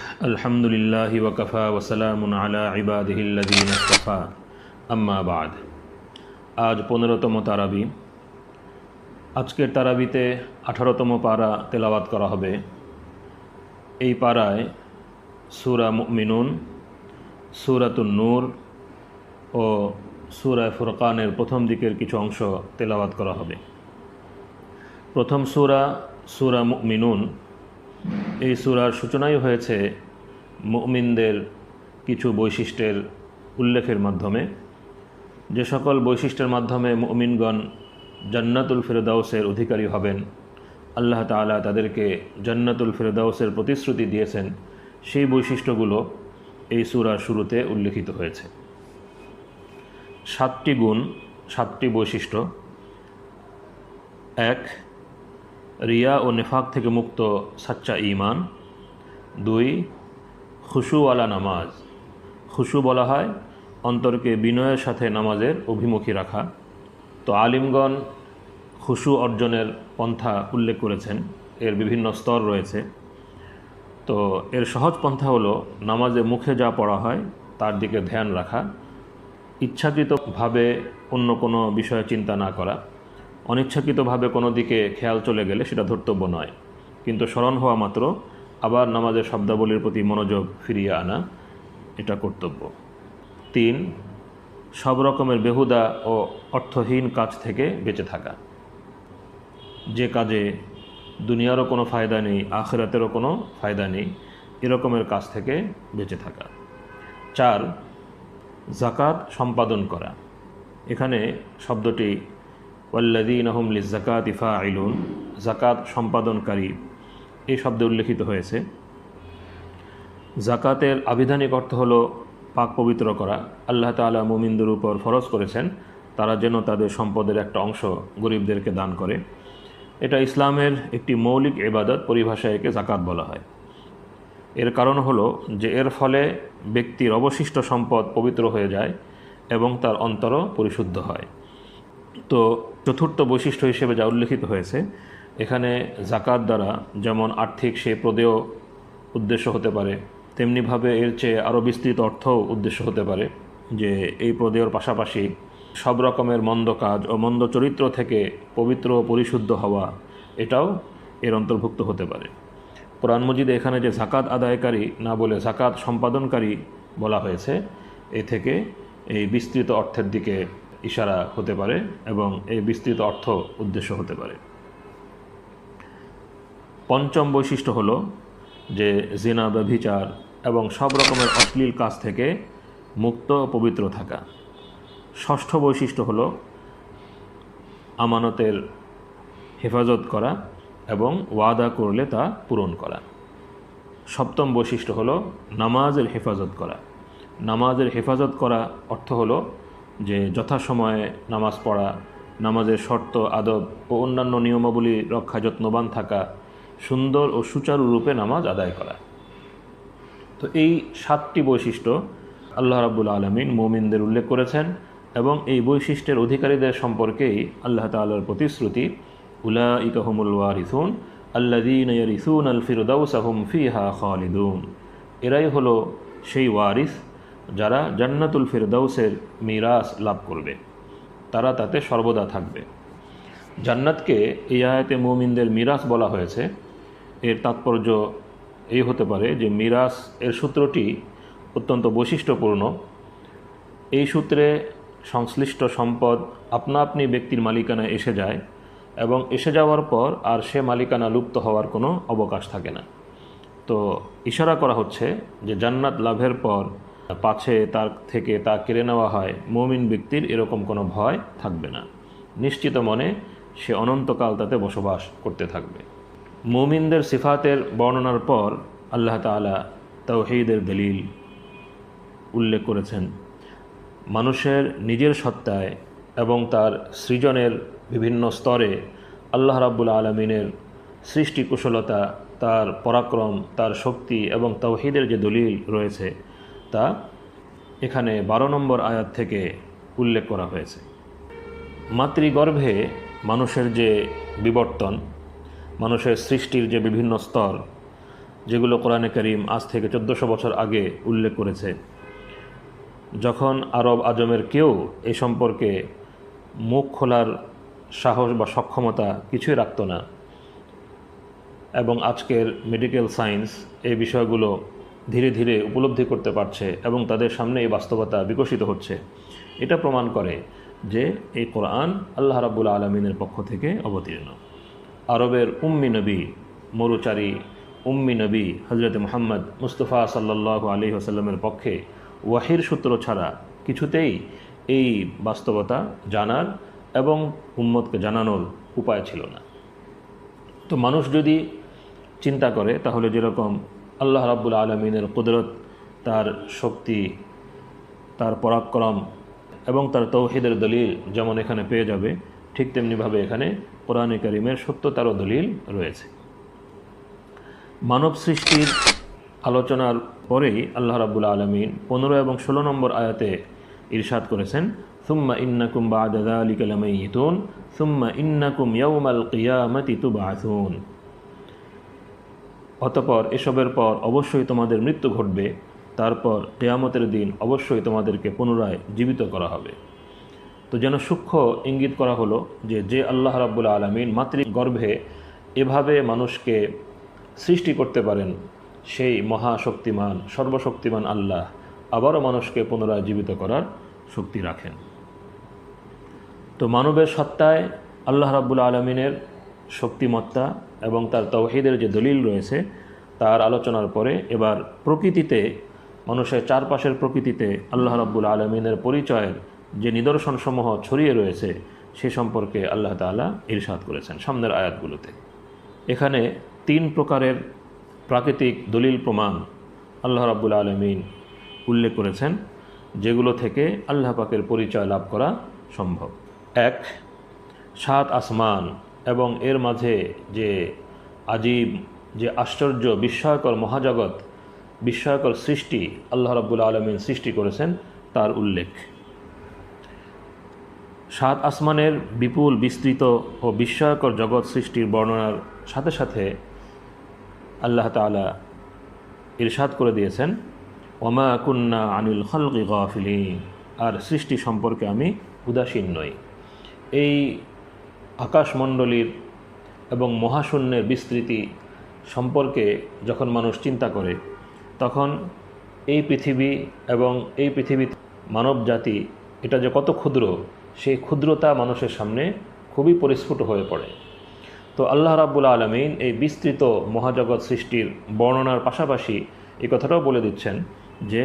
আলহামদুলিল্লাহি ওয়া কাফা ওয়া সালামুন আলা ইবাদিহিল্লাযীনা ইসতাফা আম্মা বা'দ। আজ 15তম তারাবি। আজকের তারাবিতে 18তম পারা তেলাওয়াত করা হবে। এই পারায় সূরা মুমিনুন, সূরাতুন নূর ও সূরা ফুরকানের প্রথম দিকের কিছু অংশ তেলাওয়াত করা হবে। প্রথম সূরা মুমিনুন। এই সূরার সূচনাই হয়েছে মুমিনদের কিছু বৈশিষ্ট্যের উল্লেখের মাধ্যমে, যে সকল বৈশিষ্ট্যের মাধ্যমে মুমিনগণ জান্নাতুল ফিরদাউসের অধিকারী হবেন। আল্লাহ তাআলা তাদেরকে জান্নাতুল ফিরদাউসের প্রতিশ্রুতি দিয়েছেন। সেই বৈশিষ্ট্যগুলো এই সূরার শুরুতে উল্লেখিত হয়েছে। 7টি গুণ, 7টি বৈশিষ্ট্য। 1, রিয়া ও নেফাক থেকে মুক্ত সাচ্চা ঈমান। 2, খুশুওয়ালা নামাজ। খুশু বলা হয় অন্তরকে বিনয়ের সাথে নামাজের অভিমুখী রাখা। তো আলিমগণ খুশু অর্জনের পন্থা উল্লেখ করেছেন। এর বিভিন্ন স্তর রয়েছে। তো এর সহজ পন্থা হলো নামাজে মুখে যা পড়া হয় তার দিকে ধ্যান রাখা, ইচ্ছাকৃতভাবে অন্য কোনো বিষয়ে চিন্তা না করা। অনিচ্ছাকৃতভাবে কোনো দিকে খেয়াল চলে গেলে সেটা ধর্তব্য নয়, কিন্তু স্মরণ হওয়া মাত্র আবার নামাজের শব্দাবলীর প্রতি মনোযোগ ফিরিয়ে আনা, এটা কর্তব্য। 3, সব রকমের বেহুদা ও অর্থহীন কাজ থেকে বেঁচে থাকা। যে কাজে দুনিয়ারও কোনো ফায়দা নেই, আখিরাতেরও কোনো ফায়দা নেই, এরকমের কাজ থেকে বেঁচে থাকা। 4, যাকাত সম্পাদন করা। এখানে শব্দটি ওয়াল্লাযীনা হুম লিয-যাকাতি ফাঈলুন, যাকাত সম্পাদনকারী, এই শব্দে উল্লেখিত হয়েছে। যাকাতের আবিধানিক অর্থ হলো পাক পবিত্র করা। আল্লাহ তাআলা মুমিনদের উপর ফরজ করেছেন তারা যেন তাদের সম্পদের একটা অংশ গরিবদেরকে দান করে। এটা ইসলামের একটি মৌলিক ইবাদত, পরিভাষায় একে যাকাত বলা হয়। এর কারণ হলো যে এর ফলে ব্যক্তির অবশিষ্ট সম্পদ পবিত্র হয়ে যায় এবং তার অন্তরও পরিশুদ্ধ হয়। তো চতুর্থ বৈশিষ্ট্য হিসেবে যা উল্লেখিত হয়েছে, এখানে যাকাত দ্বারা যেমন আর্থিক সেই প্রদেয় উদ্দেশ্য হতে পারে, তেমনিভাবে এর চেয়ে আরও বিস্তৃত অর্থও উদ্দেশ্য হতে পারে, যে এই প্রদেয়র পাশাপাশি সব রকমের মন্দ কাজ ও মন্দ চরিত্র থেকে পবিত্র ও পরিশুদ্ধ হওয়া, এটাও এর অন্তর্ভুক্ত হতে পারে। কোরআন মজিদে এখানে যে যাকাত আদায়কারী না বলে যাকাত সম্পাদনকারী বলা হয়েছে, এ থেকে এই বিস্তৃত অর্থের দিকে ইশারা হতে পারে এবং এই বিস্তৃত অর্থ উদ্দেশ্য হতে পারে। পঞ্চম বৈশিষ্ট্য হলো যে জিনা, ব্যভিচার এবং সব রকমের অশ্লীল কাজ থেকে মুক্ত ও পবিত্র থাকা। ষষ্ঠ বৈশিষ্ট্য হলো আমানতের হেফাজত করা এবং ওয়াদা করলে তা পূরণ করা। সপ্তম বৈশিষ্ট্য হলো নামাজের হেফাজত করা। নামাজের হেফাজত করা অর্থ হলো যে যথাসময়ে নামাজ পড়া, নামাজের শর্ত, আদব ও অন্যান্য নিয়মাবলী রক্ষা যত্নবান থাকা, সুন্দর ও সুচারুরূপে নামাজ আদায় করা। তো এই 7টি বৈশিষ্ট্য আল্লাহ রাব্বুল আলামিন মুমিনদের উল্লেখ করেছেন এবং এই বৈশিষ্ট্যের অধিকারীদের সম্পর্কেই আল্লাহ তাআলার প্রতিশ্রুতি, উলাইকা হুমুল ওয়ারিসুন আল্লাযীনা ইয়ারিসুনাল ফিরদাউসা হুম ফিহা খালিদুন। এরাই হলো সেই ওয়ারিস যারা জান্নাতুল ফিরদাউসের মিরাস লাভ করবে, তারা তাতে সর্বদা থাকবে। জান্নাতকে এই আয়াতে মুমিনদের মিরাস বলা হয়েছে। এর তাৎপর্য এই হতে পারে যে মিরাস এর সূত্রটি অত্যন্ত বৈশিষ্ট্যপূর্ণ। এই সূত্রে সংশ্লিষ্ট সম্পদ আপনা আপনি ব্যক্তির মালিকানায় এসে যায় এবং এসে যাওয়ার পর আর সে মালিকানা লুপ্ত হওয়ার কোনো অবকাশ থাকে না। তো ইশারা করা হচ্ছে যে জান্নাত লাভের পর পাছে তার থেকে তা কেড়ে নেওয়া হয়, মুমিন ব্যক্তির এরকম কোনো ভয় থাকবে না। নিশ্চিত মনে সে অনন্তকাল তাতে বসবাস করতে থাকবে। মুমিনদের সিফাতের বর্ণনার পর আল্লাহ তাআলা তাওহীদের দলিল উল্লেখ করেছেন। মানুষের নিজের সত্তায় এবং তার সৃজনের বিভিন্ন স্তরে আল্লাহ রাব্বুল আলামিনের সৃষ্টি কুশলতা, তার পরাক্রম, তার শক্তি এবং তাওহীদের যে দলিল রয়েছে তা এখানে 12 নম্বর আয়াত থেকে উল্লেখ করা হয়েছে। মাতৃগর্ভে মানুষের যে বিবর্তন, মানুষের সৃষ্টির যে বিভিন্ন স্তর, যেগুলো কোরআনে কারীম আজ থেকে 1400 বছর আগে উল্লেখ করেছে, যখন আরব আজমের কেউ এ সম্পর্কে মুখ খোলার সাহস বা সক্ষমতা কিছুই রাখত না, এবং আজকের মেডিকেল সায়েন্স এই বিষয়গুলো ধীরে ধীরে উপলব্ধি করতে পারছে এবং তাদের সামনে এই বাস্তবতা বিকশিত হচ্ছে, এটা প্রমাণ করে যে এই কোরআন আল্লাহ রাব্বুল আলামিনের পক্ষ থেকে অবতীর্ণ। আরবের উম্মি নবী, মরুচারী উম্মি নবী হজরত মুহাম্মদ মুস্তাফা সাল্লাল্লাহু আলাইহি ওয়াসাল্লামের পক্ষে ওয়াহির সূত্র ছাড়া কিছুতেই এই বাস্তবতা জানার এবং উম্মতকে জানানোর উপায় ছিল না। তো মানুষ যদি চিন্তা করে তাহলে যেরকম আল্লাহ রাব্বুল আলামিনের কুদরত, তার শক্তি, তার পরাক্রম এবং তার তৌহিদের দলিল যেমন এখানে পেয়ে যাবে, ঠিক তেমনিভাবে এখানে কোরআনে কারীমের সত্যতারও দলিল রয়েছে। মানব সৃষ্টির আলোচনার পরেই আল্লাহ রাব্বুল আলামিন 15 এবং 16 নম্বর আয়াতে ইরশাদ করেছেন, সুম্মা ইন্নাকুম বা'দা যালিকা লামাইয়িতুন সুম্মা ইন্নাকুম ইয়াওমাল কিয়ামাতি তুবআসুন। অতঃপর এসবের পর অবশ্যই তোমাদের মৃত্যু ঘটবে, তারপর কিয়ামতের দিন অবশ্যই তোমাদেরকে পুনরায় জীবিত করা হবে। তো যেন সূক্ষ্ম ইঙ্গিত করা হলো যে আল্লাহ রাব্বুল আলামিন মাতৃগর্ভে এভাবে মানুষকে সৃষ্টি করতে পারেন, সেই মহাশক্তিমান সর্বশক্তিমান আল্লাহ আবারও মানুষকে পুনরায় জীবিত করার শক্তি রাখেন। তো মানবের সত্তায় আল্লাহ রাব্বুল আলামিনের শক্তিমত্তা এবং তার তাওহীদের যে দলিল রয়েছে তার আলোচনার পরে এবার প্রকৃতিতে, মানুষের চারপাশের প্রকৃতিতে আল্লাহ রাব্বুল আলামিনের পরিচয়ের যে নিদর্শনসমূহ ছড়িয়ে রয়েছে সে সম্পর্কে আল্লাহ তাআলা ইরশাদ করেছেন সামনের আয়াতগুলোতে। এখানে 3 প্রকারের প্রাকৃতিক দলিল প্রমাণ আল্লাহ রাব্বুল আলামিন উল্লেখ করেছেন, যেগুলো থেকে আল্লাহ পাকের পরিচয় লাভ করা সম্ভব। 1, 7 আসমান এবং এর মাঝে যে আজীব, যে আশ্চর্য বিস্ময়কর মহাজগৎ, বিস্ময়কর সৃষ্টি আল্লাহ রাব্বুল আলামিন সৃষ্টি করেছেন তার উল্লেখ। 7 আসমানের বিপুল বিস্তৃত ও বিস্ময়কর জগৎ সৃষ্টির বর্ণনার সাথে সাথে আল্লাহ তাআলা ইরশাদ করে দিয়েছেন, ওমা কুন্না আনিল খালকি গাফিলিন, আর সৃষ্টি সম্পর্কে আমি উদাসীন নই। এই আকাশমণ্ডলীর এবং মহাশূন্যের বিস্তৃতি সম্পর্কে যখন মানুষ চিন্তা করে, তখন এই পৃথিবী এবং এই পৃথিবীতে মানব জাতি এটা যে কত ক্ষুদ্র, সেই ক্ষুদ্রতা মানুষের সামনে খুবই পরিস্ফুট হয়ে পড়ে। তো আল্লাহ রাব্বুল আলামিন এই বিস্তৃত মহাজগৎ সৃষ্টির বর্ণনার পাশাপাশি এই কথাটাও বলে দিচ্ছেন যে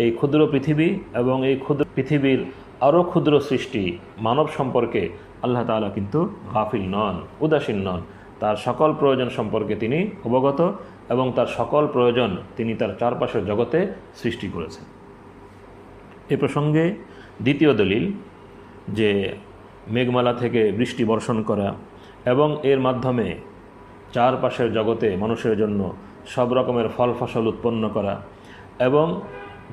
এই ক্ষুদ্র পৃথিবী এবং এই ক্ষুদ্র পৃথিবীর আরও ক্ষুদ্র সৃষ্টি মানব সম্পর্কে আল্লাহ তাআলা কিন্তু গাফিল নন, উদাসীন নন। তার সকল প্রয়োজন সম্পর্কে তিনি অবগত এবং তার সকল প্রয়োজন তিনি তার চারপাশের জগতে সৃষ্টি করেছেন। এ প্রসঙ্গে দ্বিতীয় দলিল, যে মেঘমালা থেকে বৃষ্টি বর্ষণ করা এবং এর মাধ্যমে চারপাশের জগতে মানুষের জন্য সব রকমের ফল ফসল উৎপন্ন করা, এবং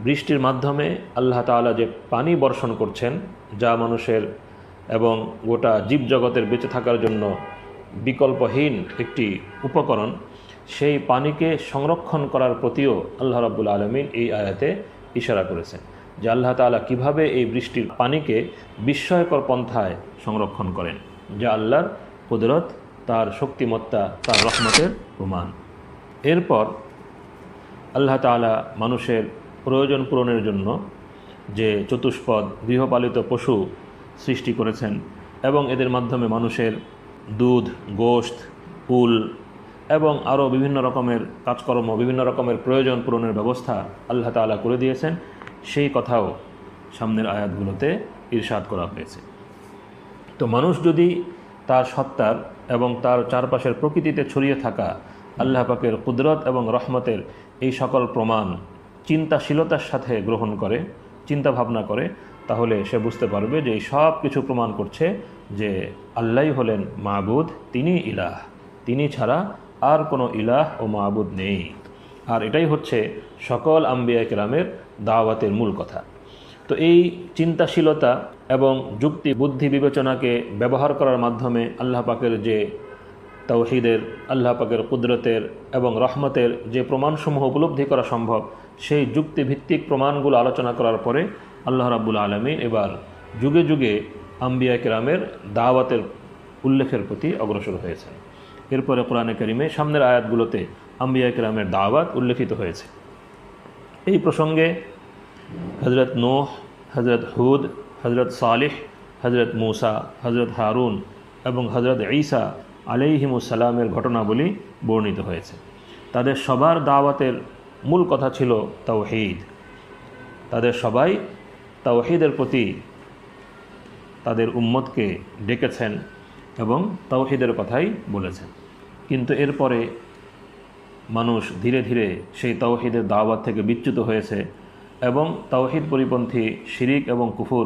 বৃষ্টির মাধ্যমে আল্লাহ তাআলা যে পানি বর্ষণ করছেন যা মানুষের এবং গোটা জীবজগতের বেঁচে থাকার জন্য বিকল্পহীন একটি উপকরণ, সেই পানিকে সংরক্ষণ করার প্রতিও আল্লাহ রাব্বুল আলামিন এই আয়াতে ইশারা করেছেন যে আল্লাহ তাআলা কিভাবে এই বৃষ্টির পানিকে বিস্ময়কর পন্থায় সংরক্ষণ করেন, যা আল্লাহর কুদরত, তার শক্তিমত্তা, তার রহমতের প্রমাণ। এরপর আল্লাহ তাআলা মানুষের প্রয়োজন পূরণের জন্য যে চতুষ্পদ গৃহপালিত পশু সৃষ্টি করেছেন এবং এদের মাধ্যমে মানুষের দুধ, গোশত, উল এবং আরও বিভিন্ন রকমের কাজকর্ম, বিভিন্ন রকমের প্রয়োজন পূরণের ব্যবস্থা আল্লাহ তাআলা করে দিয়েছেন, সেই কথাও সামনের আয়াতগুলোতে ইরশাদ করা হয়েছে। তো মানুষ যদি তার সত্তার এবং তার চারপাশের প্রকৃতিতে ছড়িয়ে থাকা আল্লাহ পাকের কুদরত এবং রহমতের এই সকল প্রমাণ চিন্তাশীলতার সাথে গ্রহণ করে, চিন্তা ভাবনা করে, তাহলে সে বুঝতে পারবে যে এই সব কিছু প্রমাণ করছে যে আল্লাহই হলেন মাবুদ, তিনি ইলাহ, তিনি ছাড়া আর কোনো ইলাহ ও মাবুদ নেই। আর এটাই হচ্ছে সকল আম্বিয়া কেরামের দাওয়াতের মূল কথা। তো এই চিন্তাশীলতা এবং যুক্তি বুদ্ধি বিবেচনাকে ব্যবহার করার মাধ্যমে আল্লাহ পাকের যে তাওহীদের, আল্লাহ পাকের কুদরতের এবং রহমতের যে প্রমাণসমূহ উপলব্ধি করা সম্ভব সেই যুক্তিভিত্তিক প্রমাণগুলো আলোচনা করার পরে আল্লাহ রাব্বুল আলামিন এবার যুগে যুগে আম্বিয়া কেরামের দাওয়াতের উল্লেখের প্রতি অগ্রসর হয়েছেন। এরপরে কোরআনে কারিমে সামনের আয়াতগুলোতে আম্বিয়া কেরামের দাওয়াত উল্লেখিত হয়েছে। এই প্রসঙ্গে হযরত নূহ, হযরত হুদ, হযরত সালেহ, হযরত মূসা, হযরত হারুন এবং হযরত ঈসা আলাইহিমুসসালামের ঘটনাবলী বর্ণিত হয়েছে। তাদের সবার দাওয়াতের মূল কথা ছিল তাওহীদ। তাদের সবাই তাওহীদের প্রতি তাদের উম্মতকে ডেকেছেন এবং তাওহীদের কথাই বলেছেন। কিন্তু এরপরে মানুষ ধীরে ধীরে সেই তাওহীদের দাওয়াত থেকে বিচ্যুত হয়েছে এবং তাওহীদ পরিপন্থী শিরিক এবং কুফর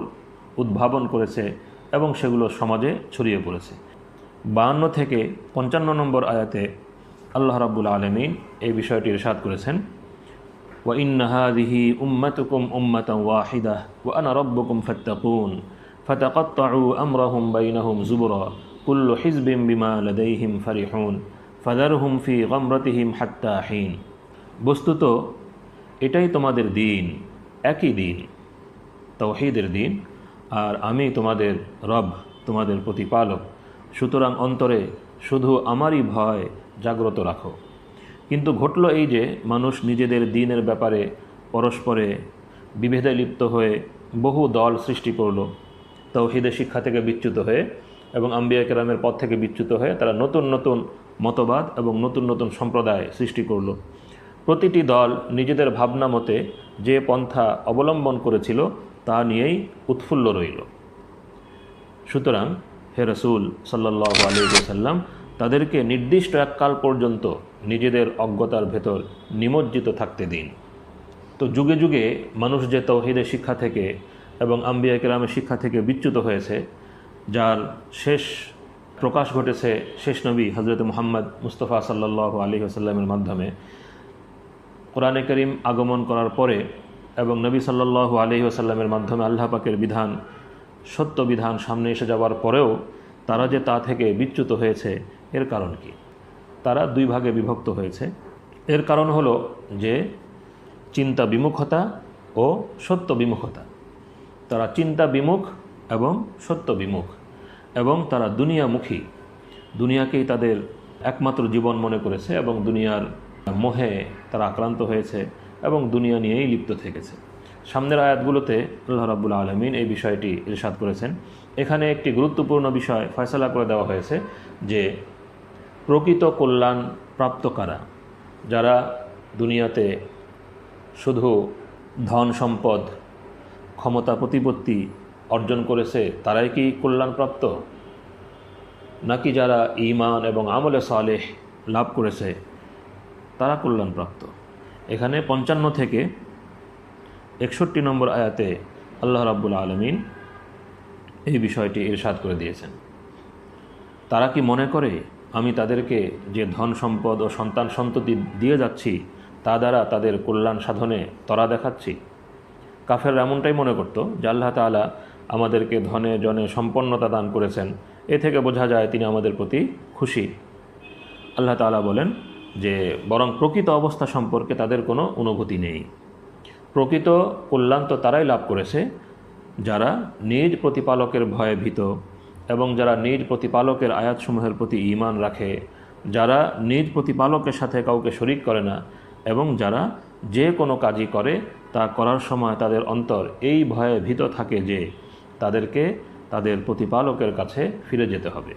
উদ্ভাবন করেছে এবং সেগুলো সমাজে ছড়িয়ে পড়েছে। 52 থেকে 55 নম্বর আয়াতে আল্লাহ রাব্বুল আলামিন এই বিষয়টি ইরশাদ করেছেন, ওয়া ইন্না হাযিহি উম্মাতুকুম উম্মাতান ওয়াহিদাহ ওয়া আনা রাব্বুকুম ফাত্তাকুন ফাতাকাত্তাউ আমরাহুম বাইনাহুম যুবরা কুল্লু হিজবিন বিমা লাদাইহিম ফারিহুন ফাযারহুম ফি গামরাতিহিম হাত্তা হিন। বস্তুত এটাই তোমাদের দিন, একই দিন, তাওহীদের দিন, আর আমি তোমাদের রব, তোমাদের প্রতিপালক, সুতরাং অন্তরে শুধু আমারই ভয় জাগ্রত রাখো। কিন্তু ঘটল এই যে মানুষ নিজেদের দ্বীনের ব্যাপারে পরস্পরে বিভেদে লিপ্ত হয়ে বহু দল সৃষ্টি করল। তাওহীদের শিক্ষা থেকে বিচ্যুত হয়ে এবং আম্বিয়া কেরামের পথ থেকে বিচ্যুত হয়ে তারা নতুন নতুন মতবাদ এবং নতুন নতুন সম্প্রদায় সৃষ্টি করল। প্রতিটি দল নিজেদের ভাবনা মতে যে পন্থা অবলম্বন করেছিল তা নিয়েই উৎফুল্ল রইল। সুতরাং হে রাসূল সাল্লাল্লাহু আলাইহি ওয়াসাল্লাম তাদেরকে নির্দিষ্ট এককাল পর্যন্ত নিজেদের অজ্ঞতার ভেতর নিমজ্জিত থাকতে দিন। তো যুগে যুগে মানুষ যে তাওহীদের শিক্ষা থেকে এবং আম্বিয়া কেরামের শিক্ষা থেকে বিচ্যুত হয়েছে, যার শেষ প্রকাশ ঘটেছে শেষ নবী হযরত মুহাম্মদ মুস্তাফা সাল্লাল্লাহু আলাইহি ওয়াসাল্লামের মাধ্যমে। কোরআনে কারীম আগমন করার পরে এবং নবী সাল্লাল্লাহু আলাইহি ওয়াসাল্লামের মাধ্যমে আল্লাহ পাকের বিধান, সত্য বিধান সামনে এসে যাওয়ার পরেও তারা যে তা থেকে বিচ্যুত হয়েছে, এর কারণ কি? তারা দুই ভাগে বিভক্ত হয়েছে। এর কারণ হলো যে চিন্তা বিমুখতা ও সত্য বিমুখতা। তারা চিন্তা বিমুখ এবং সত্য বিমুখ, এবং তারা দুনিয়ামুখী, দুনিয়াকেই তাদের একমাত্র জীবন মনে করেছে এবং দুনিয়ার মোহে তারা আক্রান্ত হয়েছে এবং দুনিয়া নিয়েই লিপ্ত থেকেছে। সামনের আয়াতগুলোতে আল্লাহ রাব্বুল আলামিন এই বিষয়টি ইরশাদ করেছেন। এখানে একটি গুরুত্বপূর্ণ বিষয় ফয়সালা করে দেওয়া হয়েছে যে প্রকৃত কল্যাণ প্রাপ্ত কারা, যারা দুনিয়াতে শুধু ধন সম্পদ, ক্ষমতা, প্রতিপত্তি অর্জন করেছে তারাই কি কল্যাণপ্রাপ্ত, নাকি যারা ঈমান এবং আমলে সালেহ লাভ করেছে তারা কল্যাণপ্রাপ্ত? এখানে 55 থেকে 61 নম্বর আয়াতে আল্লাহ রাব্বুল আলামিন এই বিষয়টি ইরশাদ করে দিয়েছেন। তারা কি মনে করে আমি তাদেরকে যে ধন সম্পদ ও সন্তান সন্ততি দিয়ে যাচ্ছি তা দ্বারা তাদের কল্যাণ সাধনে তরা দেখাচ্ছি? কাফেররা এমনটাই মনে করত যে আল্লাহ তাআলা আমাদেরকে ধনে জনে সম্পন্নতা দান করেছেন, এ থেকে বোঝা যায় তিনি আমাদের প্রতি খুশি। আল্লাহ তাআলা বলেন যে বরং প্রকৃত অবস্থা সম্পর্কে তাদের কোনো অনুভূতি নেই। প্রকৃত কল্যাণ তো তারাই লাভ করেছে যারা নিজ প্রতিপালকের ভয়ে ভীত এবং যারা নিজ প্রতিপালকের আয়াতসমূহের প্রতি ঈমান রাখে, যারা নিজ প্রতিপালকের সাথে কাউকে শরিক করে না এবং যারা যে কোনো কাজই করে তা করার সময় তাদের অন্তর এই ভয়ে ভীত থাকে যে তাদেরকে তাদের প্রতিপালকের কাছে ফিরে যেতে হবে।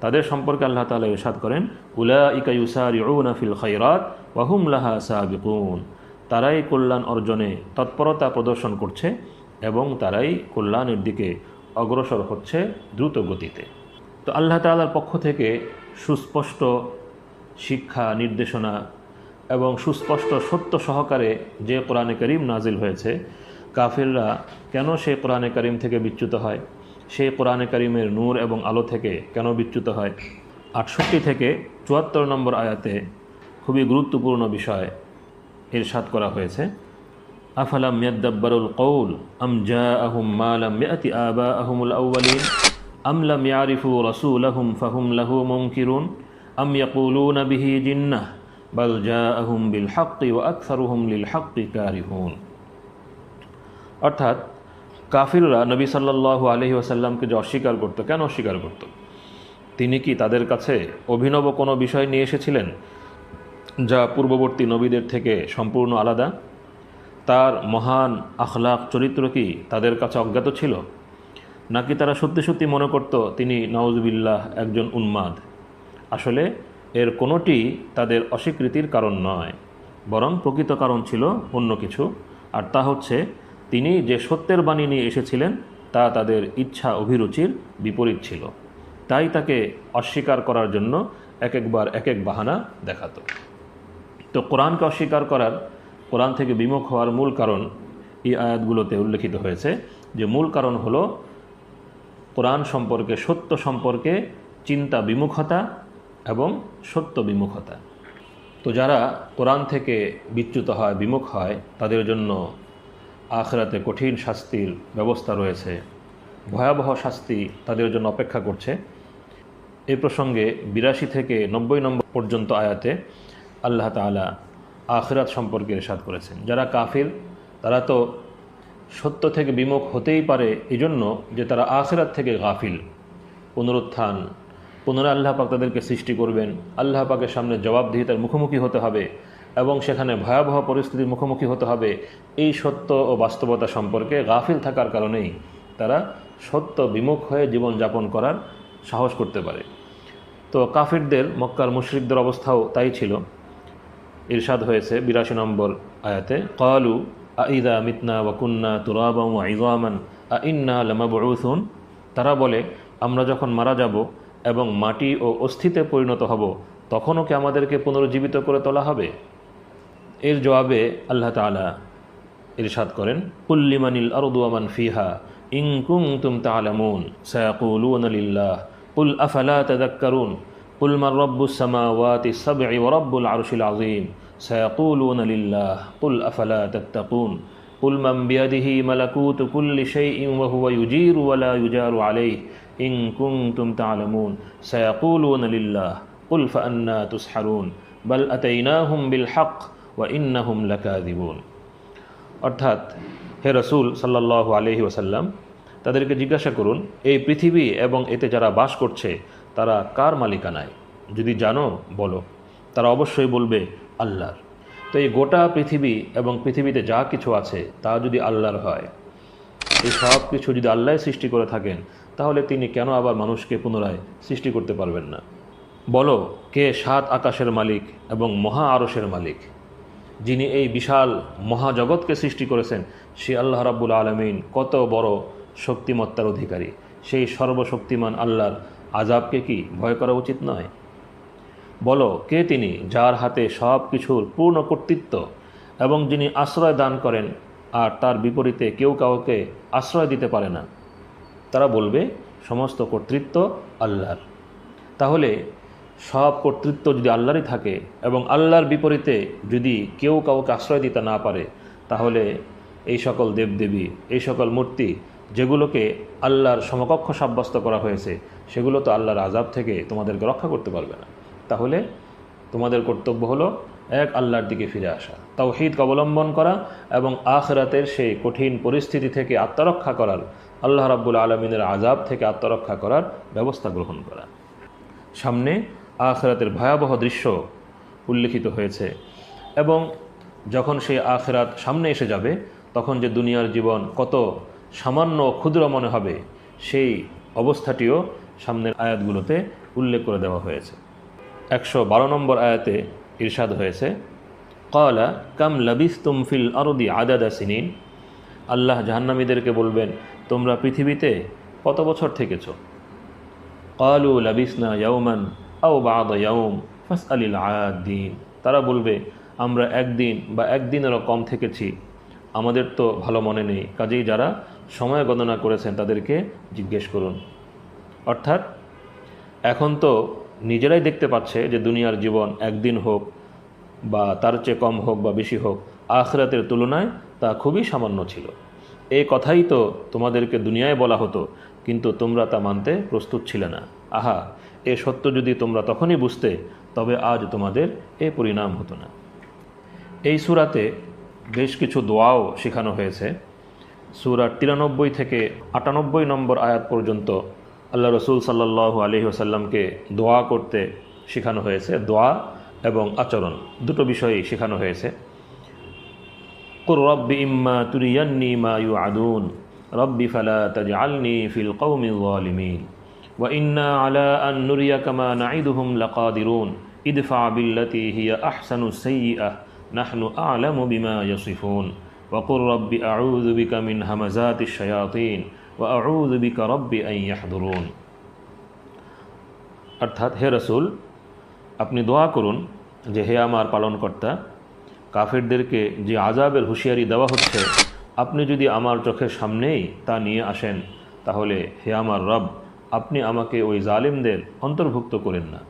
তাদের সম্পর্কে আল্লাহ তাআলা ইরশাদ করেন, উলাইকা ইউসারিউনা ফিল খায়রাত ওয়া হুম লাহা সাবিকুন। তারাই কল্যাণ অর্জনে তৎপরতা প্রদর্শন করছে এবং তারাই কল্যাণের দিকে অগ্রসর হচ্ছে দ্রুত গতিতে। তো আল্লাহ তাআলার পক্ষ থেকে সুস্পষ্ট শিক্ষা, নির্দেশনা এবং সুস্পষ্ট সত্য সহকারে যে কোরআনে কারীম নাজিল হয়েছে, কাফিররা কেন সেই কোরআনে কারীম থেকে বিচ্যুত হয়? সেই কোরআনে কারীমের নূর এবং আলো থেকে কেন বিচ্যুত হয়? 68 থেকে 74 নম্বর আয়াতে খুবই গুরুত্বপূর্ণ বিষয় ইরশাদ করা হয়েছে। আফালাম ইয়াদাব্বারুল কওল আম জাআহুম মা লাম ইয়াতি আবাআহুমুল আউওয়ালিন আম লাম ইয়ারিফু রাসূলাহুম ফাহুম লাহু মুনকিরুন আম ইয়াকুলুনা বিহি জিন্নাহ বাল জাআহুম বিল হাক্কি ওয়া আকসারুহুম লিল হাক্কি কারিহুন। অর্থাৎ কাফিররা নবী সাল্লাল্লাহু আলাইহি ওয়াসাল্লামকে যে অস্বীকার করত, কেন অস্বীকার করত? তিনি কি তাদের কাছে অভিনব কোনো বিষয় নিয়ে এসেছিলেন যা পূর্ববর্তী নবীদের থেকে সম্পূর্ণ আলাদা? তার মহান আখলাক চরিত্র কি তাদের কাছে অজ্ঞাত ছিল? নাকি তারা সত্যি সত্যি মনে করত তিনি নাউজুবিল্লাহ একজন উন্মাদ? আসলে এর কোনোটি তাদের অস্বীকৃতির কারণ নয়, বরং প্রকৃত কারণ ছিল অন্য কিছু, আর তা হচ্ছে তিনি যে সত্যের বাণী নিয়ে এসেছিলেন তা তাদের ইচ্ছা অভিরুচির বিপরীত ছিল। তাই তাকে অস্বীকার করার জন্য এক একবার এক এক বাহানা দেখাতো। তো কোরআনকে অস্বীকার করার, কোরআন থেকে বিমুখ হওয়ার মূল কারণ এই আয়াতগুলোতে উল্লেখিত হয়েছে, যে মূল কারণ হলো কোরআন সম্পর্কে, সত্য সম্পর্কে চিন্তা বিমুখতা এবং সত্য বিমুখতা। তো যারা কোরআন থেকে বিচ্যুত হয়, বিমুখ হয়, তাদের জন্য আখিরাতে কঠিন শাস্তির ব্যবস্থা রয়েছে, ভয়াবহ শাস্তি তাদের জন্য অপেক্ষা করছে। এই প্রসঙ্গে 82 থেকে 90 নম্বর পর্যন্ত আয়াতে আল্লাহ তাআলা আখিরাত সম্পর্কে ইরশাদ করেছেন। যারা কাফির তারা তো সত্য থেকে বিমুখ হতেই পারে এজন্য যে তারা আখিরাত থেকে গাফিল। পুনরুত্থান, পুনরায় আল্লাহ পাক তাদেরকে সৃষ্টি করবেন, আল্লাহ পাকের সামনে জবাবদিহিতার মুখোমুখি হতে হবে এবং সেখানে ভয়াবহ পরিস্থিতির মুখোমুখি হতে হবে, এই সত্য ও বাস্তবতা সম্পর্কে গাফিল থাকার কারণেই তারা সত্য বিমুখ হয়ে জীবনযাপন করার সাহস করতে পারে। তো কাফিরদের, মক্কার মুশরিকদের অবস্থাও তাই ছিল। ইরশাদ হয়েছে 82 নম্বর আয়াতে, ক্বালু আইযা মিতনা ওয়া কুন্না তুরাবান ওয়া ইযামান আইন্না লামাবউসুন। তারা বলে, আমরা যখন মারা যাব এবং মাটি ও অস্থিতে পরিণত হব, তখনও কি আমাদেরকে পুনরুজ্জীবিত করে তোলা হবে? এর জবাবে আল্লাহ তাআলা ইরশাদ করেন, কুল লিমানিল আরদু ওয়া মান ফিহা ইন কুনতুম তা'লামুন সায়াকুলুনা লিল্লাহ কুল আফালা তাযাক্কারুন কুল মান রাব্বুস সামাওয়াতি সাব'i ওয়া রাব্বুল আরশিল আযীম সায়াকুলুনা লিল্লাহ কুল আফালা তাত্তাকুন কুল মান বিয়াদিহি মালাকুতু কুল্লি শাইইন ওয়া হুয়া ইউজিরু ওয়া লা ইউজারু আলাইহি ইন কুনতুম তা'লামুন সায়াকুলুনা লিল্লাহ কুল ফাআন্না তুসহারুন বাল আতাইনাহুম বিল হক ওয়া ইন্নাহুম লাকাযিবুন। অর্থাৎ হে রাসূল সাল্লাল্লাহু আলাইহি ওয়াসাল্লাম, তাদেরকে জিজ্ঞাসা করুন, এই পৃথিবী এবং এতে যারা বাস করছে তারা কার মালিকানায়? যদি জানো বলো। তারা অবশ্যই বলবে আল্লাহর। তো এই গোটা পৃথিবী এবং পৃথিবীতে যা কিছু আছে তা যদি আল্লাহর হয়, এই সব কিছু যদি আল্লাহ সৃষ্টি করে থাকেন, তাহলে তিনি কেন আবার মানুষকে পুনরায় সৃষ্টি করতে পারবেন না? বলো, কে 7 আকাশের মালিক এবং মহা আরশের মালিক? যিনি এই বিশাল মহাজগৎকে সৃষ্টি করেছেন, সে আল্লাহ রাব্বুল আলামিন কত বড় শক্তিমত্তার অধিকারী। সেই সর্বশক্তিমান আল্লাহর আযাবকে কি ভয় করা উচিত নয়? বলো, কে তিনি যার হাতে সব কিছুর পূর্ণ কর্তৃত্ব এবং যিনি আশ্রয় দান করেন আর তার বিপরীতে কেউ কাউকে আশ্রয় দিতে পারে না? তারা বলবে সমস্ত কর্তৃত্ব আল্লাহর। তাহলে সব কর্তৃত্ব যদি আল্লাহরই থাকে এবং আল্লাহর বিপরীতে যদি কেউ কাউকে আশ্রয় দিতে না পারে, তাহলে এই সকল দেবদেবী, এই সকল মূর্তি যেগুলোকে আল্লাহর সমকক্ষ সাব্যস্ত করা হয়েছে, সেগুলো তো আল্লাহর আযাব থেকে তোমাদেরকে রক্ষা করতে পারবে না। তাহলে তোমাদের কর্তব্য হলো এক আল্লাহর দিকে ফিরে আসা, তাওহীদকে অবলম্বন করা এবং আখিরাতের সেই কঠিন পরিস্থিতি থেকে আত্মরক্ষা করার, আল্লাহ রাব্বুল আলামিনের আযাব থেকে আত্মরক্ষা করার ব্যবস্থা গ্রহণ করা। সামনে আখিরাতের ভয়াবহ দৃশ্য উল্লেখিত হয়েছে এবং যখন সেই আখিরাত সামনে এসে যাবে, তখন যে দুনিয়ার জীবন কত সামান্য ক্ষুদ্র মনে হবে, সেই অবস্থাটিও সামনের আয়াতগুলোতে উল্লেখ করে দেওয়া হয়েছে। 112 নম্বর আয়াতে ইরশাদ হয়েছে, ক্বালা কাম লাবিসতুম ফিল আরদি আদাদা সিনিন। আল্লাহ জাহান্নামীদেরকে বলবেন, তোমরা পৃথিবীতে কত বছর থেকেছ? ক্বালু লাবিসনা ইয়াওমান আও বা'দা ইয়াওম ফাসআলিল আদিন। তারা বলবে, আমরা একদিন বা একদিনেরও কম থেকেছি, আমাদের তো ভালো মনে নেই, কাজেই যারা সময় গণনা করেছেন তাদেরকে জিজ্ঞেস করুন। অর্থাৎ এখন তো নিজেরাই দেখতে পাচ্ছে যে দুনিয়ার জীবন একদিন হোক বা তার চেয়ে কম হোক বা বেশি হোক, আখিরাতের তুলনায় তা খুবই সামান্য ছিল। এই কথাই তো তোমাদেরকে দুনিয়ায় বলা হতো, কিন্তু তোমরা তা মানতে প্রস্তুত ছিলে না। আহা, এ সত্য যদি তোমরা তখনই বুঝতে, তবে আজ তোমাদের এ পরিণাম হতো না। এই সূরাতে বেশ কিছু দোয়াও শেখানো হয়েছে। সূরা 93 থেকে 98 নম্বর আয়াত পর্যন্ত আল্লাহ রসুল সাল্লাল্লাহু আলাইহি ওয়াসাল্লামকে দোয়া করতে শেখানো হয়েছে। দোয়া এবং আচরণ দুটো বিষয়ই শেখানো হয়েছে। কুর রব্বি ইম্মা তুরিয়ান্নি মা ইউআদুন রব্বি ফালা তাজআলনি ফিল কওমিল যালিমিন ওয়া ইন্না আলা আন নুরিয়াকা মা নাইদুহুম লাকাদিরুন ইদফা বিল্লাতি হিয়া আহসানুস সাইয়্যাহ নাহনু আ'লামু বিমা ইয়াসিফুন ওয়া কুর রব্বি আউযু বিকা মিন হামাযাতিশ শায়াতিন ওয়া আউযু বিকা রব্বি আন ইয়াহদুরুন। অর্থাৎ, হে রাসূল, আপনি দোয়া করুন যে হে আমার পালনকর্তা, কাফেরদেরকে যে আযাবের হুঁশিয়ারি দেওয়া হচ্ছে আপনি যদি আমার চোখের সামনেই তা নিয়ে আসেন, তাহলে হে আমার রব, আপনি আমাকে ওই জালিমদের অন্তর্ভুক্ত করেন না।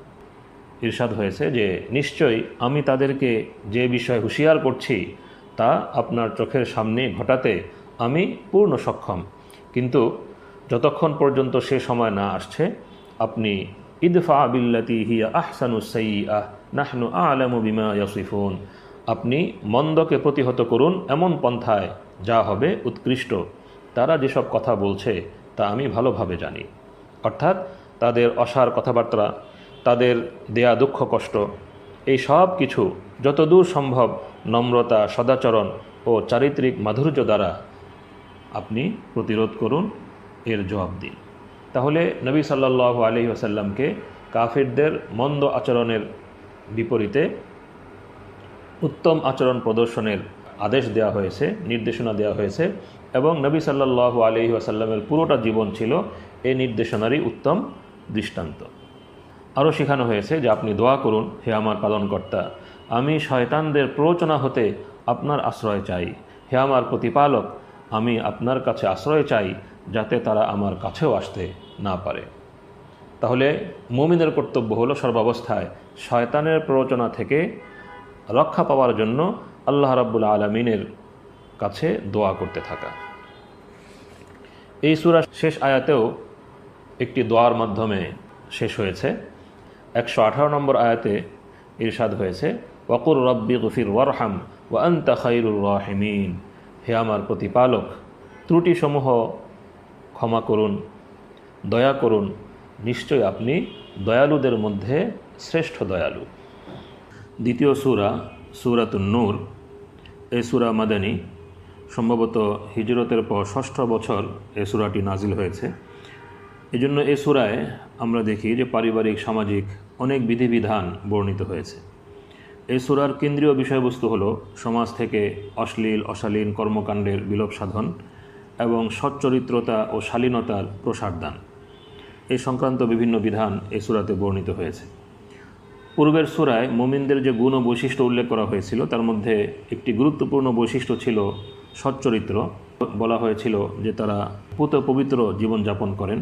ইরশাদ হয়েছে যে নিশ্চয়ই আমি তাদেরকে যে বিষয়ে হুঁশিয়ার করছি তা আপনার চোখের সামনে ঘটাতে আমি পূর্ণ সক্ষম, কিন্তু যতক্ষণ পর্যন্ত সে সময় না আসছে আপনি ইদফা বিল্লাতি হিয়া আহসানুস সাইয়্যাহ নাহনু আ'লামু বিমা ইয়াসিফুন, আপনি মন্দকে প্রতিহত করুন এমন পন্থায় যা হবে উৎকৃষ্ট, তারা যেসব কথা বলছে তা আমি ভালোভাবে জানি। অর্থাৎ তাদের অসার কথাবার্তা, তাদের দেয়া দুঃখ কষ্ট, এই সব কিছু যতদূর সম্ভব নম্রতা, সদাচরণ ও চারিত্রিক মাধুর্য দ্বারা আপনি প্রতিরোধ করুন, এর জবাব দিন। তাহলে নবী সাল্লাল্লাহু আলাইহি ওয়াসাল্লামকে কাফিরদের মন্দ আচরণের বিপরীতে উত্তম আচরণ প্রদর্শনের আদেশ দেওয়া হয়েছে, নির্দেশনা দেওয়া হয়েছে, এবং নবী সাল্লাল্লাহু আলাইহি ওয়াসাল্লামের পুরোটা জীবন ছিল এই নির্দেশনারই উত্তম দৃষ্টান্ত। আরও শেখানো হয়েছে যে আপনি দোয়া করুন, হে আমার পালনকর্তা, আমি শয়তানদের প্ররোচনা হতে আপনার আশ্রয় চাই। হে আমার প্রতিপালক, আমি আপনার কাছে আশ্রয় চাই যাতে তারা আমার কাছেও আসতে না পারে। তাহলে মুমিনের কর্তব্য হলো সর্বাবস্থায় শয়তানের প্ররোচনা থেকে রক্ষা পাওয়ার জন্য আল্লাহ রাব্বুল আলামিনের কাছে দোয়া করতে থাকা। এই সূরার শেষ আয়াতেও একটি দোয়ার মাধ্যমে শেষ হয়েছে। 118 নম্বর আয়াতে ইরশাদ হয়েছে, ওয়াকুর রব্বি গফির ওয়ারহাম ওয়া আনতা খায়রুর রাহিমিন, হে আমার প্রতিপালক, ত্রুটিসমূহ ক্ষমা করুন, দয়া করুন, নিশ্চয় আপনি দয়ালুদের মধ্যে শ্রেষ্ঠ দয়ালু। দ্বিতীয় সূরা সূরাতুন নূর, এই সূরা মাদানী, সম্ভবত হিজরতের পর 6ষ্ঠ বছর এই সূরাটি নাজিল হয়েছে। এজন্য এই সূরায় আমরা দেখি যে পারিবারিক সামাজিক অনেক বিধিবিধান বর্ণিত হয়েছে। এই সূরার কেন্দ্রীয় বিষয়বস্তু হলো সমাজ থেকে অশ্লীল অশালীন কর্মকাণ্ডের বিলোপ সাধন এবং সচ্চরিত্রতা ও শালীনতার প্রসার দান। এই সংক্রান্ত বিভিন্ন বিধান এই সূরাতে বর্ণিত হয়েছে। পূর্বের সূরায় মুমিনদের যে গুণ ও বৈশিষ্ট্য উল্লেখ করা হয়েছিল তার মধ্যে একটি গুরুত্বপূর্ণ বৈশিষ্ট্য ছিল সচ্চরিত্র। বলা হয়েছিল যে তারা পুত পবিত্র জীবনযাপন করেন।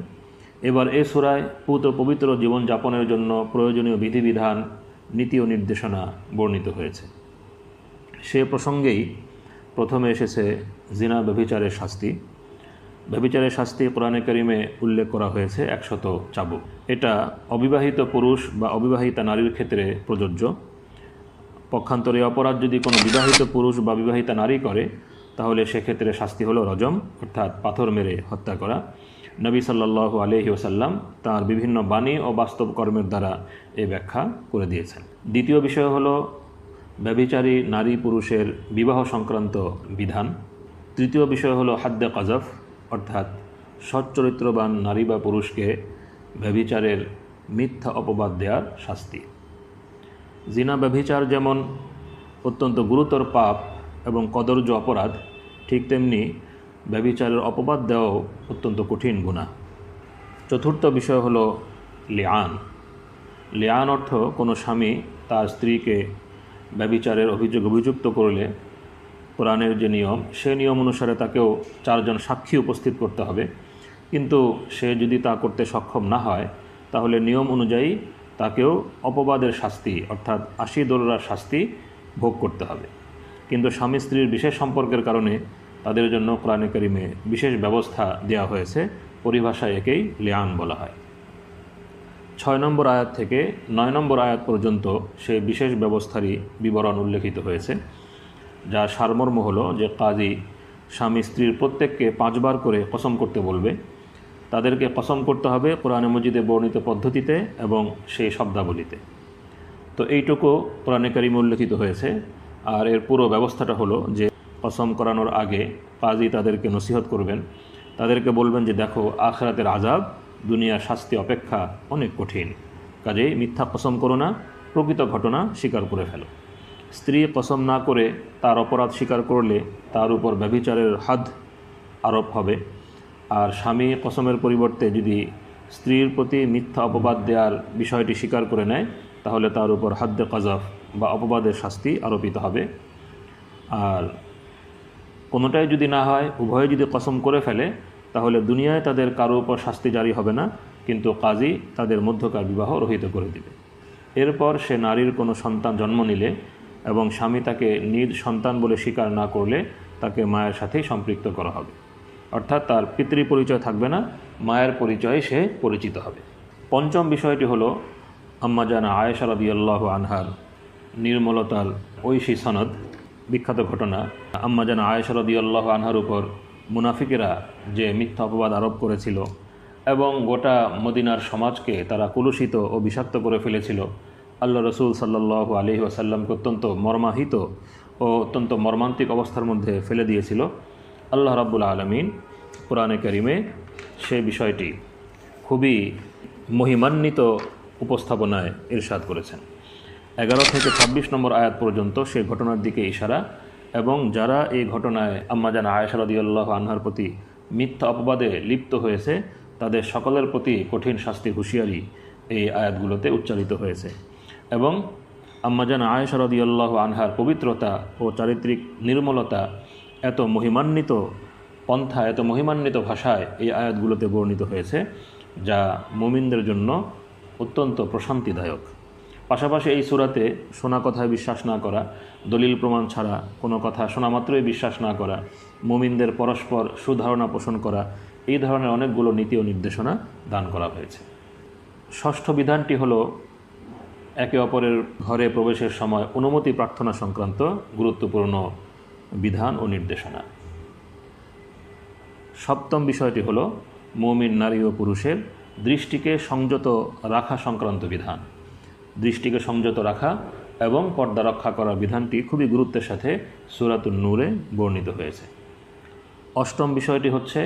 এবার এই সূরায় পুত পবিত্র জীবনযাপনের জন্য প্রয়োজনীয় বিধিবিধান, নীতি ও নির্দেশনা বর্ণিত হয়েছে। সে প্রসঙ্গেই প্রথমে এসেছে জিনা ব্যভিচারের শাস্তি। ব্যভিচারের শাস্তি কোরআনে কারিমে উল্লেখ করা হয়েছে 100 চাবুক। এটা অবিবাহিত পুরুষ বা অবিবাহিতা নারীর ক্ষেত্রে প্রযোজ্য। পক্ষান্তরে অপরাধ যদি কোনো বিবাহিত পুরুষ বা বিবাহিতা নারী করে তাহলে সেক্ষেত্রে শাস্তি হলো রজম, অর্থাৎ পাথর মেরে হত্যা করা। নবী সাল্লাল্লাহু আলাইহি ওয়াসাল্লাম তাঁর বিভিন্ন বাণী ও বাস্তব কর্মের দ্বারা এই ব্যাখ্যা করে দিয়েছেন। দ্বিতীয় বিষয় হলো ব্যভিচারী নারী পুরুষের বিবাহ সংক্রান্ত বিধান। তৃতীয় বিষয় হলো হাদ্দে কাযাফ, অর্থাৎ সচ্চরিত্রবান নারী বা পুরুষকে ব্যভিচারের মিথ্যা অপবাদ দেওয়ার শাস্তি। জিনা ব্যভিচার যেমন অত্যন্ত গুরুতর পাপ এবং কদর্য অপরাধ, ঠিক তেমনি ব্যভিচারের অপবাদ দেওয়াও অত্যন্ত কঠিন গুনাহ। চতুর্থ বিষয় হলো লিআন। লিআন অর্থ কোনো স্বামী তার স্ত্রীকে ব্যভিচারের অভিযুক্ত করলে কোরআনের যে নিয়ম, সে নিয়ম অনুসারে তাকেও 4 জন সাক্ষী উপস্থিত করতে হবে। কিন্তু সে যদি তা করতে সক্ষম না হয় তাহলে নিয়ম অনুযায়ী তাকেও অপবাদের শাস্তি অর্থাৎ 80 দোররার শাস্তি ভোগ করতে হবে। কিন্তু স্বামী স্ত্রীর বিশেষ সম্পর্কের কারণে তাদের জন্য কোরআনে কারিমে বিশেষ ব্যবস্থা দেওয়া হয়েছে। পরিভাষায় একেই লিআন বলা হয়। 6 নম্বর আয়াত থেকে 9 নম্বর আয়াত পর্যন্ত সেই বিশেষ ব্যবস্থারই বিবরণ উল্লেখিত হয়েছে, যার সারমর্ম হলো যে কাজী স্বামী স্ত্রীর প্রত্যেককে 5 বার করে কসম করতে বলবে। তাদেরকে কসম করতে হবে কোরআনে মজিদে বর্ণিত পদ্ধতিতে এবং সেই শব্দাবলিতে। তো এইটুকু কোরআনে কারিমে উল্লেখিত হয়েছে। আর এর পুরো ব্যবস্থাটা হলো যে কসম করানোর আগে কাজী তাদেরকে নসিহত করবেন, তাদেরকে বলবেন যে দেখো, আখিরাতের আযাব দুনিয়ার শাস্তি অপেক্ষা অনেক কঠিন, কাজেই মিথ্যা কসম করো না, প্রকৃত ঘটনা স্বীকার করে ফেলো। স্ত্রী কসম না করে তার অপরাধ স্বীকার করলে তার উপর ব্যভিচারের হাদ আরোপ হবে। আর স্বামী কসমের পরিবর্তে যদি স্ত্রীর প্রতি মিথ্যা অপবাদ দেওয়ার বিষয়টি স্বীকার করে নেয়, তাহলে তার উপর হাদ্দে কাযাফ বা অপবাদের শাস্তি আরোপিত হবে। আর কোনোটাই যদি না হয়, উভয়ে যদি কসম করে ফেলে, তাহলে দুনিয়ায় তাদের কারো উপর শাস্তি জারি হবে না, কিন্তু কাজী তাদের মধ্যকার বিবাহ রহিত করে দিবে। এরপর সে নারীর কোনো সন্তান জন্ম নিলে এবং স্বামী তাকে নিজ সন্তান বলে স্বীকার না করলে তাকে মায়ের সাথেই সম্পৃক্ত করা হবে, অর্থাৎ তার পিতৃ পরিচয় থাকবে না, মায়ের পরিচয়ে সে পরিচিত হবে। পঞ্চম বিষয়টি হলো আম্মা জানা আয়েশা রাদিয়াল্লাহু আনহার নির্মলতার ঐশী সনদ, বিখ্যাত ঘটনা। আম্মা জানা আয়েশা রাদিয়াল্লাহু আনহার উপর মুনাফিকেরা যে মিথ্যা অপবাদ আরোপ করেছিল এবং গোটা মদিনার সমাজকে তারা কুলুষিত ও বিষাক্ত করে ফেলেছিল, আল্লাহ রসুল সাল্লাল্লাহু আলাইহি ওয়াসাল্লামকে অত্যন্ত মর্মাহিত ও অত্যন্ত মর্মান্তিক অবস্থার মধ্যে ফেলে দিয়েছিল। আল্লাহ রাব্বুল আলামিন কোরআনে কারিমে সেই বিষয়টি খুবই মহিমান্বিত উপস্থাপনায় ইরশাদ করেছেন। 11 থেকে 26 নম্বর আয়াত পর্যন্ত সেই ঘটনার দিকে ইশারা, এবং যারা এই ঘটনায় আম্মা জানা আয়েশা রাদিয়াল্লাহু আনহার প্রতি মিথ্যা অপবাদে লিপ্ত হয়েছে তাদের সকলের প্রতি কঠিন শাস্তি হুঁশিয়ারি এই আয়াতগুলোতে উচ্চারিত হয়েছে। এবং আম্মা জানা আয়েশা রাদিয়াল্লাহু আনহার পবিত্রতা ও চারিত্রিক নির্মলতা এত মহিমান্বিত পন্থা, এত মহিমান্বিত ভাষায় এই আয়াতগুলোতে বর্ণিত হয়েছে, যা মুমিনদের জন্য অত্যন্ত প্রশান্তিদায়ক। পাশাপাশি এই সূরাতে শোনা কথায় বিশ্বাস না করা, দলিল প্রমাণ ছাড়া কোনো কথা শোনা মাত্রই বিশ্বাস না করা, মুমিনদের পরস্পর সুধারণা পোষণ করা, এই ধরনের অনেকগুলো নীতি ও নির্দেশনা দান করা হয়েছে। ষষ্ঠ বিধানটি হলো একে অপরের ঘরে প্রবেশের সময় অনুমতি প্রার্থনা সংক্রান্ত গুরুত্বপূর্ণ বিধান ও নির্দেশনা। সপ্তম বিষয়টি হলো মুমিন নারী ও পুরুষের দৃষ্টিকে সংযত রাখা সংক্রান্ত বিধান। দৃষ্টিকে সংযত রাখা এবং পর্দা রক্ষা করার বিধানটি খুবই গুরুত্বের সাথে সূরাতুন নূরে বর্ণিত হয়েছে। অষ্টম বিষয়টি হচ্ছে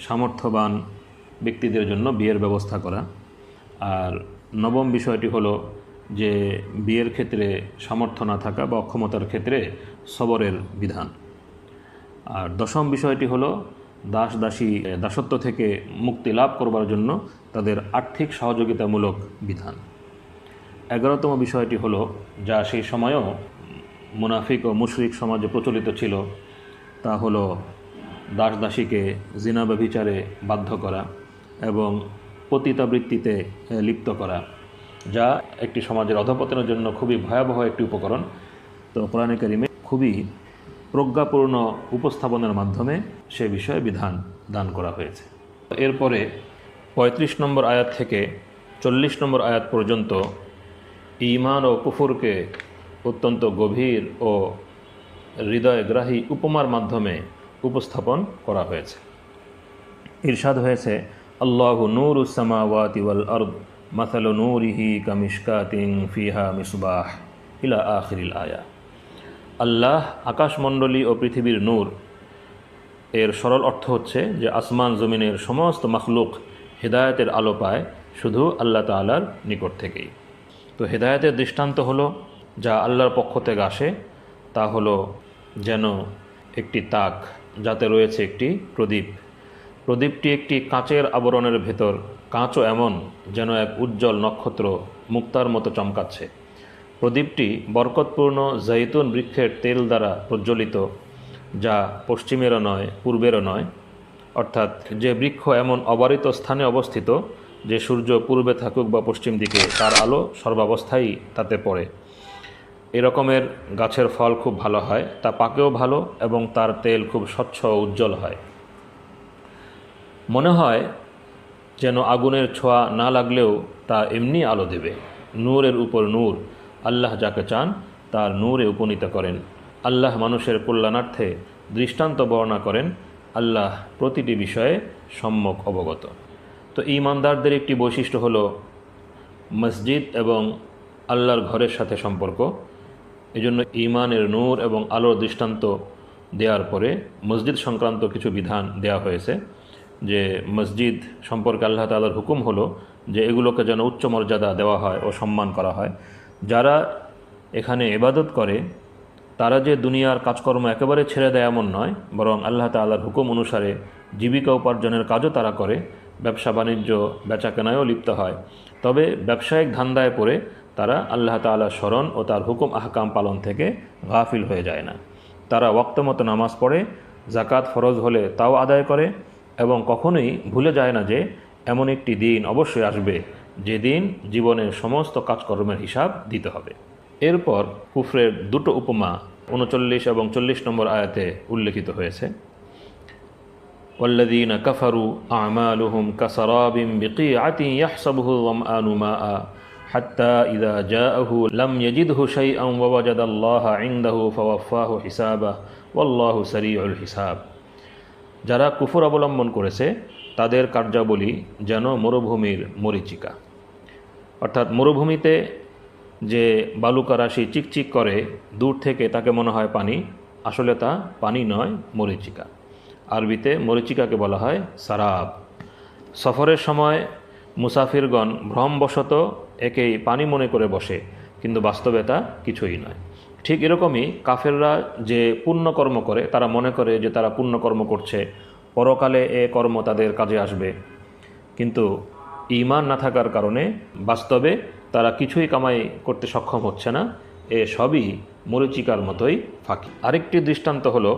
সামর্থ্যবান ব্যক্তিদের জন্য বিয়ের ব্যবস্থা করা। আর নবম বিষয়টি হলো যে বিয়ের ক্ষেত্রে সামর্থ্য না থাকা বা অক্ষমতার ক্ষেত্রে সবরের বিধান। আর দশম বিষয়টি হলো দাসত্ব থেকে মুক্তি লাভ করবার জন্য তাদের আর্থিক সহযোগিতামূলক বিধান। 11তম বিষয়টি হলো, যা সেই সময়েও মুনাফিক ও মুশরিক সমাজে প্রচলিত ছিল, তা হলো দাসীকে জিনা ব্যভিচারে বাধ্য করা এবং পতিতাবৃত্তিতে লিপ্ত করা, যা একটি সমাজের অধঃপতনের জন্য খুবই ভয়াবহ একটি উপকরণ। তো কোরআনে কারিমে খুবই প্রজ্ঞাপূর্ণ উপস্থাপনের মাধ্যমে সে বিষয়ে বিধান দান করা হয়েছে। এরপরে 35 নম্বর আয়াত থেকে 40 নম্বর আয়াত পর্যন্ত ঈমান ও কুফরকে অত্যন্ত গভীর ও হৃদয়গ্রাহী উপমার মাধ্যমে উপস্থাপন করা হয়েছে। ইরশাদ হয়েছে, আল্লাহু নূরুস সামাওয়াতি ওয়াল আরদ মাসালু নূরিহি কামিশকাতিন ফিহা মিসবাহ ইলা আখিরিল আয়া। আল্লাহ আকাশমণ্ডলী ও পৃথিবীর নূর, এর সরল অর্থ হচ্ছে যে আসমান জমিনের সমস্ত মখলুক হেদায়েতের আলো পায় শুধু আল্লাহ তাআলার নিকট থেকেই। তো হেদায়েতের দৃষ্টান্ত হলো, যা আল্লাহর পক্ষ থেকে আসে, তা হলো যেন একটি তাক যাতে রয়েছে একটি প্রদীপ। প্রদীপটি একটি কাঁচের আবরণের ভেতর, কাঁচও এমন যেন এক উজ্জ্বল নক্ষত্র মুক্তার মতো চমকাচ্ছে। প্রদীপটি বরকতপূর্ণ জৈতুন বৃক্ষের তেল দ্বারা প্রজ্বলিত, যা পশ্চিমেরও নয় পূর্বেরও নয়, অর্থাৎ যে বৃক্ষ এমন অবারিত স্থানে অবস্থিত যে সূর্য পূর্বে থাকুক বা পশ্চিম দিকে তার আলো সর্বাবস্থায় তাতে পড়ে। এরকমের গাছের ফল খুব ভালো হয়, তা পাকেও ভালো এবং তার তেল খুব স্বচ্ছ ও উজ্জ্বল হয়। মনে হয় যেন আগুনের ছোঁয়া না লাগলেও তা এমনি আলো দেবে। নূরের উপর নূর, আল্লাহ যাকে চান তার নূরে উপনীত করেন। আল্লাহ মানুষের কল্যাণার্থে দৃষ্টান্ত বর্ণনা করেন। আল্লাহ প্রতিটি বিষয়ে সম্যক অবগত। তো ঈমানদারদের একটি বৈশিষ্ট্য হলো মসজিদ এবং আল্লাহর ঘরের সাথে সম্পর্ক। এজন্য ঈমানের নূর এবং আলোর দৃষ্টান্ত দেওয়ার পরে মসজিদ সংক্রান্ত কিছু বিধান দেওয়া হয়েছে, যে মসজিদ সম্পর্কে আল্লাহ তাআলার হুকুম হলো যে এগুলোকে যেন উচ্চ মর্যাদা দেওয়া হয় ও সম্মান করা হয়। যারা এখানে ইবাদত করে তারা যে দুনিয়ার কাজকর্ম একেবারে ছেড়ে দেয় এমন নয়, বরং আল্লাহ তাআলার হুকুম অনুসারে জীবিকা উপার্জনের কাজও তারা করে, ব্যবসা বাণিজ্য বেচাকেনায়ও লিপ্ত হয়। তবে ব্যবসায়িক ধান্দায় পড়ে তারা আল্লাহ তাআলার স্মরণ ও তার হুকুম আহকাম পালন থেকে গাফিল হয়ে যায় না। তারা ওয়াক্তমতো নামাজ পড়ে, জাকাত ফরজ হলে তাও আদায় করে এবং কখনোই ভুলে যায় না যে এমন একটি দিন অবশ্যই আসবে যেদিন জীবনের সমস্ত কাজকর্মের হিসাব দিতে হবে। এরপর কুফরের দুটো উপমা 39 এবং 40 নম্বর আয়াতে উল্লেখিত হয়েছে। ওয়াল্লাযীনা কাফারু আ'মালুহুম কাসারাবিন বিকিআতিন ইয়াহসাবুহু যামআনু মাআ হাত্তা ইযা জাআহু লাম ইয়াজিদহু শাইআন ওয়া ওয়াজাদাল্লাহা ইনদাহু ফাওয়াফাহু হিসাবাহু ওয়াল্লাহু সারিউল হিসাব। যারা কুফর অবলম্বন করেছে তাদের কার্যাবলী যেন মরুভূমির মরীচিকা। অর্থাৎ মরুভূমিতে যে বালুকা রাশি চিকচিক করে দূর থেকে তাকে মনে হয় পানি, আসলে তা পানি নয়, মরীচিকা। আরবিতে মরীচিকাকে বলা হয় সারাব। সফরের সময় মুসাফিরগণ ভ্রমবশত একেই পানি মনে করে বসে, কিন্তু বাস্তবে তা কিছুই নয়। ঠিক এরকমই কাফেররা যে পুণ্যকর্ম করে তারা মনে করে যে তারা পুণ্যকর্ম করছে, পরকালে এ কর্ম তাদের কাজে আসবে, কিন্তু ঈমান না থাকার কারণে বাস্তবে তারা কিছুই কামাই করতে সক্ষম হচ্ছে না। এ সবই মরীচিকার মতোই ফাঁকি। আরেকটি দৃষ্টান্ত হলো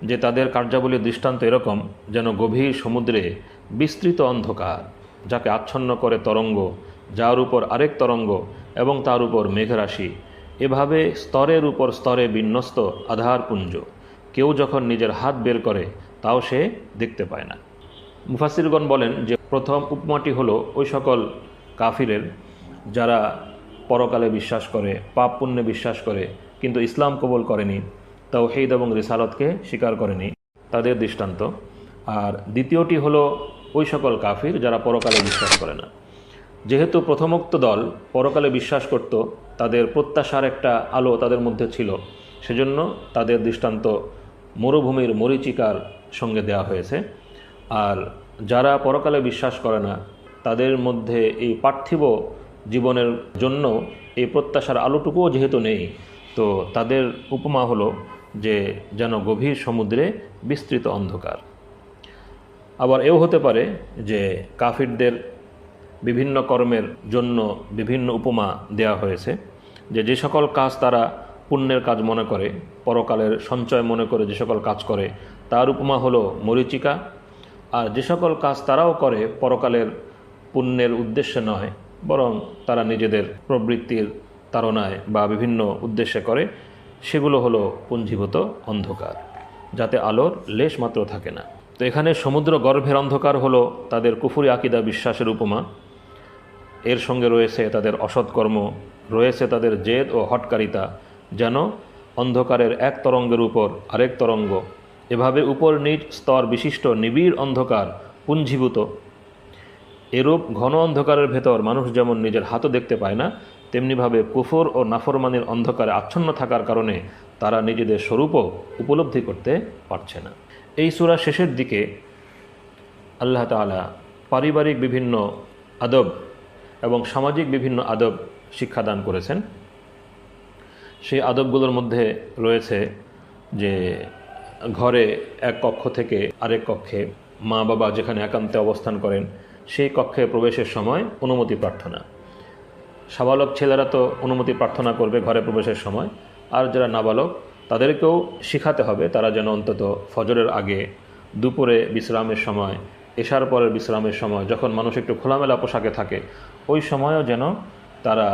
যে তাদের কার্যাবলীর দৃষ্টান্ত এরকম যেন গভীর সমুদ্রে বিস্তৃত অন্ধকার, যাকে আচ্ছন্ন করে তরঙ্গ, যার উপর আরেক তরঙ্গ এবং তার উপর মেঘরাশি, এভাবে স্তরের উপর স্তরে বিন্যস্ত আধারপুঞ্জ। কেউ যখন নিজের হাত বের করে তাও সে দেখতে পায় না। মুফাসসিরগণ বলেন যে প্রথম উপমাটি হলো ওই সকল কাফিরের যারা পরকালে বিশ্বাস করে, পাপ পুণ্যে বিশ্বাস করে, কিন্তু ইসলাম কবুল করেনি, তাওহীদ এবং রিসালাতকে স্বীকার করেনি, তাদের দৃষ্টান্ত। আর দ্বিতীয়টি হলো ওই সকল কাফির যারা পরকালে বিশ্বাস করে না। যেহেতু প্রথমোক্ত দল পরকালে বিশ্বাস করত, তাদের প্রত্যাশার একটা আলো তাদের মধ্যে ছিল, সেজন্য তাদের দৃষ্টান্ত মরুভূমির মরীচিকার সঙ্গে দেওয়া হয়েছে। আর যারা পরকালে বিশ্বাস করে না তাদের মধ্যে এই পার্থিব জীবনের জন্য এই প্রত্যাশার আলোটুকুও যেহেতু নেই, তো তাদের উপমা হলো যে যেন গভীর সমুদ্রে বিস্তৃত অন্ধকার। আবার এও হতে পারে যে কাফিরদের বিভিন্ন কর্মের জন্য বিভিন্ন উপমা দেওয়া হয়েছে, যে সকল কাজ তারা পুণ্যের কাজ মনে করে, পরকালের সঞ্চয় মনে করে যে সকল কাজ করে, তার উপমা হলো মরীচিকা। আর যে সকল কাজ তারাও করে পরকালের পুণ্যের উদ্দেশ্যে নয়, বরং তারা নিজেদের প্রবৃত্তির তাড়নায় বা বিভিন্ন উদ্দেশ্যে করে, সেগুলো হলো পুঞ্জীভূত অন্ধকার, যাতে আলোর লেশ মাত্র থাকে না। তো এখানে সমুদ্র গর্ভের অন্ধকার হলো তাদের কুফরি আকিদা বিশ্বাসের উপমা। এর সঙ্গে রয়েছে তাদের অসৎকর্ম, রয়েছে তাদের জেদ ও হটকারিতা, যেন অন্ধকারের এক তরঙ্গের উপর আরেক তরঙ্গ, এভাবে উপর নিচ স্তর বিশিষ্ট নিবিড় অন্ধকার পুঞ্জীভূত। এরূপ ঘন অন্ধকারের ভেতর মানুষ যেমন নিজের হাতও দেখতে পায় না, তেমনিভাবে কুফর ও নাফরমানির অন্ধকারে আচ্ছন্ন থাকার কারণে তারা নিজেদের স্বরূপও উপলব্ধি করতে পারছে না। এই সূরা শেষের দিকে আল্লাহ তাআলা পারিবারিক বিভিন্ন আদব এবং সামাজিক বিভিন্ন আদব শিক্ষাদান করেছেন। সেই আদবগুলোর মধ্যে রয়েছে যে ঘরে এক কক্ষ থেকে আরেক কক্ষে, মা বাবা যেখানে একান্তে অবস্থান করেন সেই কক্ষে প্রবেশের সময় অনুমতি প্রার্থনা। সাবালক ছেলেরা তো অনুমতি প্রার্থনা করবে ঘরে প্রবেশের সময়, আর যারা নাবালক তাদেরকেও শিখাতে হবে তারা যেন অন্তত ফজরের আগে, দুপুরে বিশ্রামের সময়, এশার পরের বিশ্রামের সময়, যখন মানুষ একটু খোলামেলা পোশাকে থাকে, ওই সময়ও যেন তারা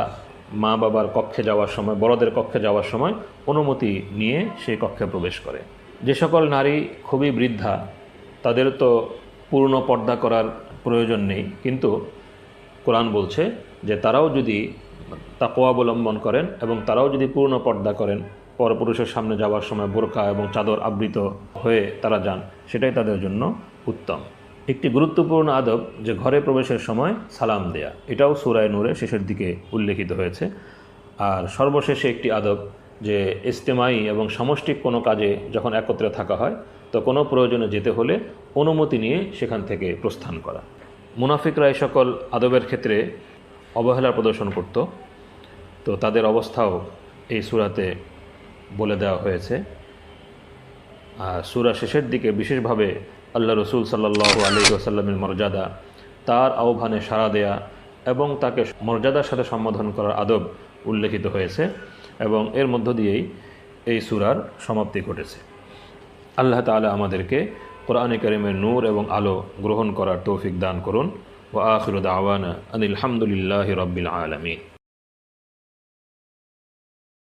মা বাবার কক্ষে যাওয়ার সময়, বড়দের কক্ষে যাওয়ার সময় অনুমতি নিয়ে সেই কক্ষে প্রবেশ করে। যে সকল নারী খুবই বৃদ্ধা, তাদের তো পূর্ণ পর্দা করার প্রয়োজন নেই, কিন্তু কোরআন বলছে যে তারাও যদি তাকওয়া অবলম্বন করেন এবং তারাও যদি পূর্ণ পর্দা করেন, পরপুরুষের সামনে যাওয়ার সময় বোরকা এবং চাদর আবৃত হয়ে তারা যান, সেটাই তাদের জন্য উত্তম। একটি গুরুত্বপূর্ণ আদব যে ঘরে প্রবেশের সময় সালাম দেয়া, এটাও সূরা নূরে শেষের দিকে উল্লেখিত হয়েছে। আর সর্বশেষে একটি আদব যে ইজতেমাই এবং সামষ্টিক কোনো কাজে যখন একত্রে থাকা হয় তো কোনো প্রয়োজনে যেতে হলে অনুমতি নিয়ে সেখান থেকে প্রস্থান করা। মুনাফিকরা এই সকল আদবের ক্ষেত্রে অবহেলার প্রদর্শন করত, তো তাদের অবস্থাও এই সূরাতে বলে দেওয়া হয়েছে। আর সূরা শেষের দিকে বিশেষভাবে আল্লাহ রসুল সাল্লাল্লাহু আলাইহি ওয়াসাল্লামের মর্যাদা, তার আহ্বানে সাড়া দেয়া এবং তাকে মর্যাদার সাথে সম্বোধন করার আদব উল্লেখিত হয়েছে এবং এর মধ্য দিয়েই এই সূরার সমাপ্তি ঘটেছে। আল্লাহ তাআলা আমাদেরকে কোরআনে কারীমের নূর এবং আলো গ্রহণ করার তৌফিক দান করুন। ওয়া আখিরু দাওয়ানা আনিল হামদুলিল্লাহি রাব্বিল আলামিন।